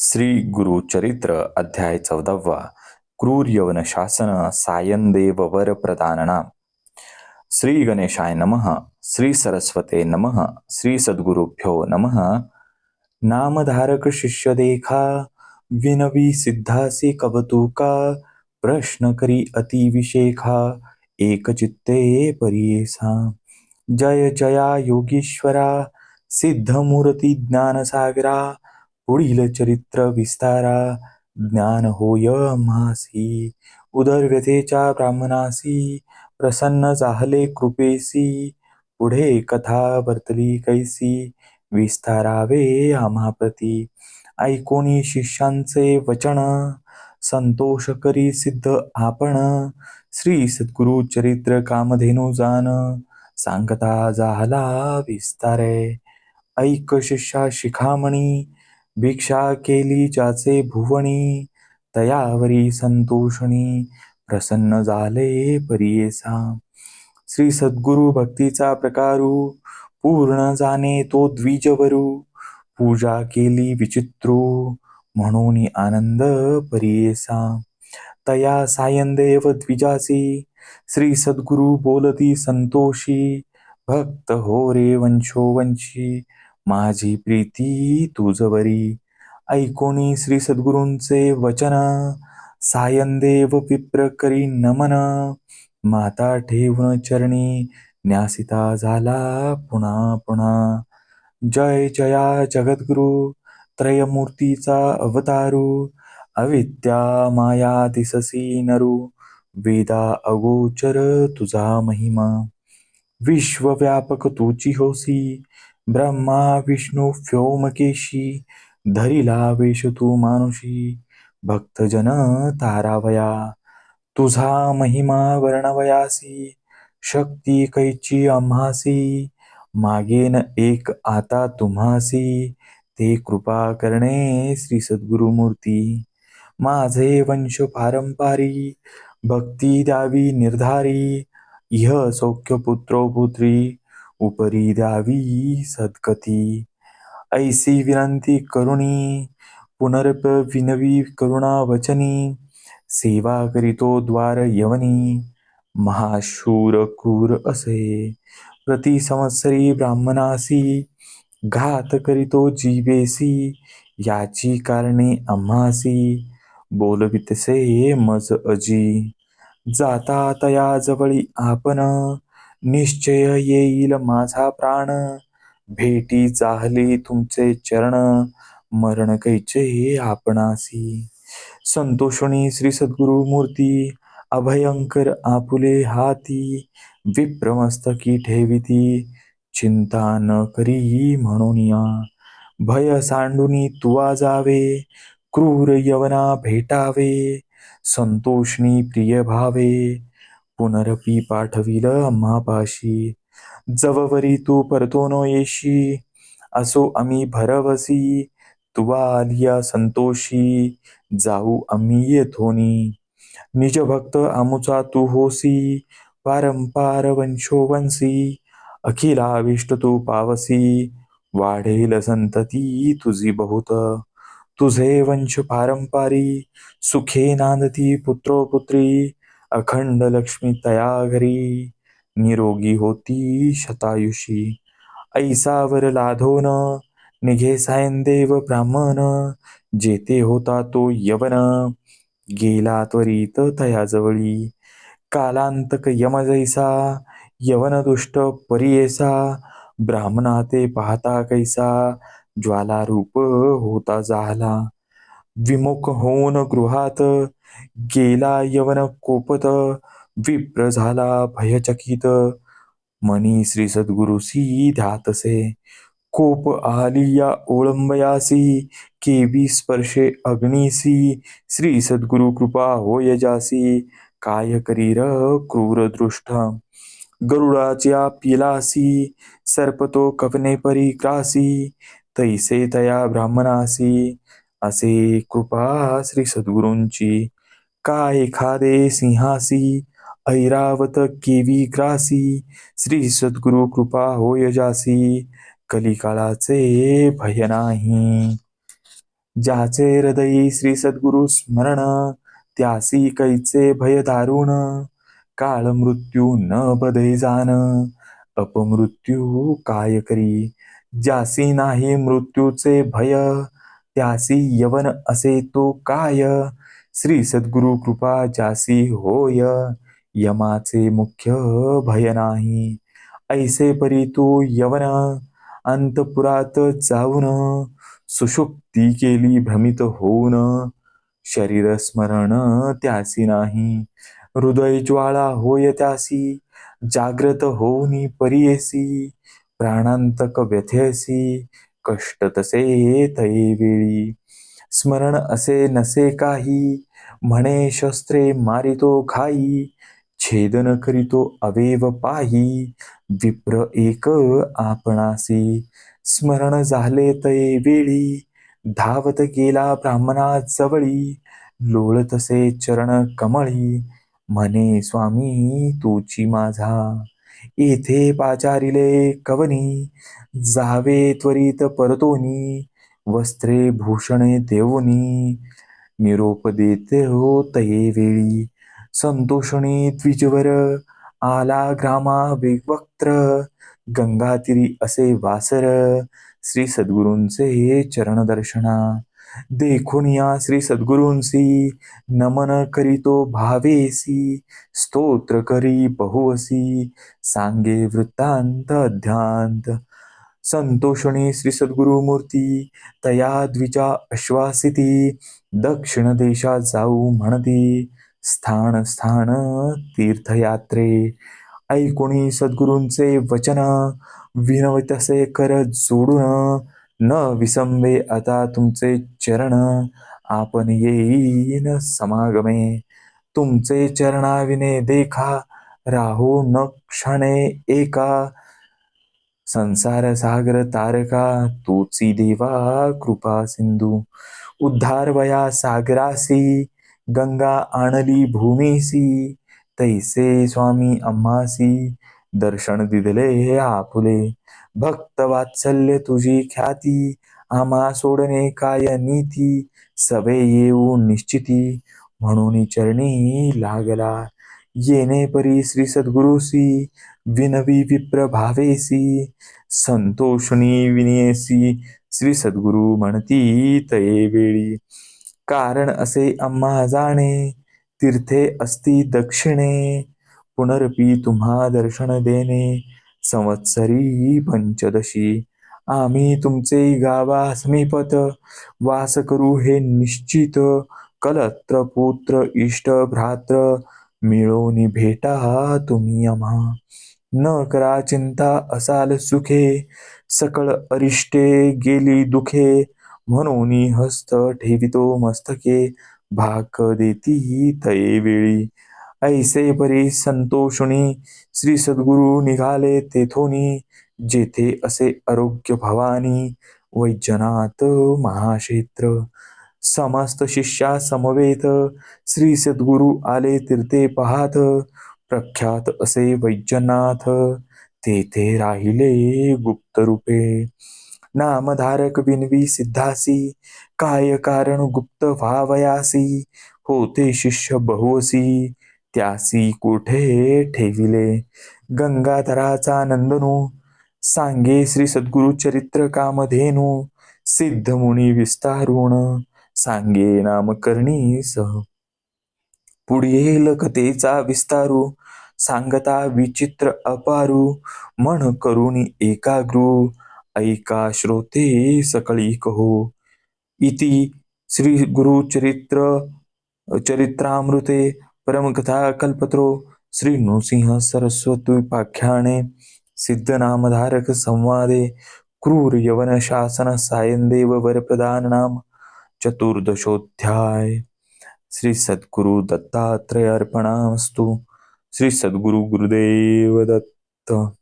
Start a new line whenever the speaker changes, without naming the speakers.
श्री गुरु चरित्र अध्याय 14वा क्रूर यवन शासन सायनदेव वर प्रदानना. श्री गणेशाय नमः. श्री सरस्वते नमः. श्री सद्गुरुभ्यो नमः. नामधारक शिष्य देखा विनवी सिद्धासी कवतुका प्रश्न करी अति विशेखा एक चित्ते परियेसा. जय जया योगीश्वरा सिद्धमूर्ती ज्ञानसागरा पुढील चरित्र विस्तारा ज्ञान होय आम्हासी. उदरव्यथेच्या ब्राह्मणासी प्रसन्न झाले कृपेसी पुढे कथा वर्तली कैसी विस्तारावे आम्हाप्रती. ऐकोनी शिष्यांचे वचन संतोष करी सिद्ध आपण श्री सद्गुरु चरित्र कामधेनु जान सांगता झाला विस्तारे. ऐक शिष्या शिखामणी भिक्षा केली ज्याचे भुवनी तयावरी संतोषणी प्रसन्न झाले परियेसा. श्री सद्गुरु भक्तीचा प्रकारू पूर्ण जाणे तो द्विजवरू पूजा केली विचित्रू म्हणून आनंद परियेसा. तया सायनदेव द्विजासी श्री सद्गुरु बोलती संतोषी भक्त हो रे वंशोवंशी माझी प्रीती तुझवरी. ऐकोनी श्री सद्गुरूंचे वचन सायनदेव विप्र करी नमन माता ठेवून चरणी न्यासिता झाला पुन्हा पुन्हा. जय जया जगद्गुरु त्रयमूर्तीचा अवतारू अविद्या माया दिससी नरू वेदा अगोचर तुझा महिमा. विश्वव्यापक तुची होसी ब्रह्मा विष्णू व्योमकेशी धरिला वेश तू मानुषी भक्तजन तारावया. तुझा महिमा वर्णवयासी शक्ती कैची आम्हासी मागेन एक आता तुम्हासी ते कृपा करणे श्री सद्गुरुमूर्ती. माझे वंश पारंपारी भक्ती द्यावी निर्धारी इह सौख्य पुत्रो पुत्री उपरी द्यावी सद्गती. ऐसी विनंती करुणी पुनरप विनवी करुणा वचनी सेवा करीतो द्वार यवनी महाशूर क्रूर असे प्रति संवत्सरी ब्राह्मणासी घात करीतो जीवेसी याची कारणे आम्हासी बोलवितसे मज अजी. जाता तया जवळी आपण निश्चय येईल माझा प्राण भेटी चाहली तुमचे चरण मरण कैचे आपणासी. संतोषणी श्री सद्गुरु मूर्ती अभयंकर आपुले हाती विप्रमस्तकी ठेविती चिंता न करी म्हणून या. भय सांडूनी तुवा जावे क्रूर यवना भेटावे संतोषणी प्रिय भावे पुनरपी पाठविल आम्हापाशी. जववरी तू परतोनो येशी असो आम्ही भरवसी तुवा आलिया संतोषी जाऊ आम्ही येथोनी. निज भक्त आमुचा तू होसी पारंपार वंशोवंशी अखिलाविष्ट तू पावसी वाढेल संतती तुझी बहुत. तुझे वंश पारंपारी सुखे नांदती पुत्रोपुत्री अखंड लक्ष्मी तया घरी निरोगी होती शतायुषी. ऐसावर लाधोन निघे सायनदेव ब्राह्मण जेथे होता तो यवन गेला त्वरित तयाजवळी. कालांतक यम जैसा यवन दुष्ट परियेसा ब्राह्मणा ते पाहता कैसा ज्वालारूप होता झाला. विमुख होऊन गृहात गेला यवन कोपत विप्र झाला भयचकित मनी श्री सद्गुरुसी ध्यातसे. कोप आलिया ओळंबयासी केवी स्पर्शे अग्नीसी श्री सद्गुरु कृपा होय जासी काय करीर क्रूर दृष्ट. गरुडाच्या पिलासी सर्पतो कवने परिग्रासी तैसे तया ब्राह्मणासी असे कृपा श्री सद्गुरूंची. काय एखादे सिंहासी ऐरावत केवी ग्रासी श्री सद्गुरु कृपा होय जासी कलिकाळाचे भय नाही. ज्याचे हृदयी श्री सद्गुरु स्मरण, त्यासी कैचे भय दारुण. काळ मृत्यू न बधे जाण, अपमृत्यू काय करी. ज्यासी नाही मृत्यूचे भय, त्यासी यवन असे तो काय. श्री सद्गुरु कृपा ज्यासी होय, यमाचे मुख्य भय नाही. ऐसे परी तो यवन, अंतपुरात जाऊन. सुषुप्ती केली भ्रमित होऊन, शरीर स्मरण त्यासी नाही. हृदय ज्वाळा होय त्यासी, जाग्रत होऊनी परियेसी. प्राणांतक व्यथेसी, कष्ट तसे तये वेळी. स्मरण असे नसे काही, म्हणे शस्त्रे मारितो घाई. छेदन करीतो अवेव पाही, विप्र एक आपणासी. स्मरण झाले तये वेळी, धावत गेला ब्राह्मणा जवळी. लोळतसे चरण कमळी, म्हणे स्वामी तूची माझा. येथे पाचारिले कवनी, जावे त्वरित परतोनी. वस्त्रे भूषणे देऊनी, निरोप देते हो तये वेळी. संतोषणी द्विजवर, आला ग्रामा वेगवक्त्र. गंगातीरी असे वासर, श्री सद्गुरूंचे चरण दर्शना. देखून या श्री सद्गुरूंसी, नमन करीतो भावेसी. स्तोत्र करी बहुवसी, सांगे वृत्तांत अध्यांत. संतोषणी श्री सद्गुरु मूर्ती, तया द्विजा आश्वासिती. दक्षिण देशा जाऊ म्हणती, स्थान स्थान तीर्थयात्रे. ऐकुणी सद्गुरूंचे वचन, विनवतसे कर जोडून. न विसंबे आता तुमचे चरण, आपण येईन समागमे. तुमचे चरणाविने देखा, राहो न क्षणे एका. संसार सागर तारका, तोची देवा कृपा सिंधू. उद्धार वया सागरासी, गंगा आणली भूमीसी. तैसे स्वामी आम्हासी, दर्शन दिदले आपुले. भक्त वात्सल्य तुझी ख्याती, आम्हा सोडणे काय नीती. सवे येऊ निश्चिती, म्हणून चरणी लागला. येणे परी श्री सद्गुरूसी, विनवी विप्र भावेसी. संतोषणी विनियेसी, श्री सद्गुरु म्हणती तये वेळी. कारण असे आम्हा जाणे, तीर्थे असती दक्षिणे. पुनरपी तुम्हा दर्शन देणे, संवत्सरी पंचदशी. आम्ही तुमचे गावा समीपत, वास करू हे निश्चित. कलत्र पुत्र इष्ट भ्रात्र, मिळोनी भेटा तुम्ही आम्हा. न करा चिंता असाल सुखे, सकळ अरिष्टे गेली दुखे. म्हणून हस्त ठेवितो मस्तके, भाक देती तये वेळी. ऐसे परी संतोषुनी, श्री सद्गुरु निघाले तेथोनी. जेथे असे आरोग्य भवानी, वैजनाथ महाक्षेत्र. समस्त शिष्या समवेत, श्री सद्गुरु आले तीर्थे पाहात. प्रख्यात असे वैजनाथ, तेथे राहिले गुप्त रूपे. नामधारक विनवी सिद्धासी, काय कारण गुप्त व्हावयासी. होते शिष्य बहुवसी, त्यासी कोठे ठेविले. गंगाधराचा नंदनू, सांगे श्री सद्गुरु चरित्र कामधेनू. सिद्ध मुनी विस्तारुण, सांगे नामकरणी सह. पुढील कथेचा विस्तारू, सांगता विचित्र अपारू. मन करुणी एकाग्रू, ऐका श्रोते सकळी कहो. इति श्री गुरु चरित्रामृते परमकथा कल्पत्रो, श्री नृसिंह सरस्वत्युपाख्याने सिद्धनामधारक संवादे क्रूर यवन शासन सायनदेव वरप्रदान नाम चतुर्दशोध्याय. श्री सद्गुरु दत्तात्रय अर्पणामस्तु. श्री सद्गुरु गुरुदेव दत्त.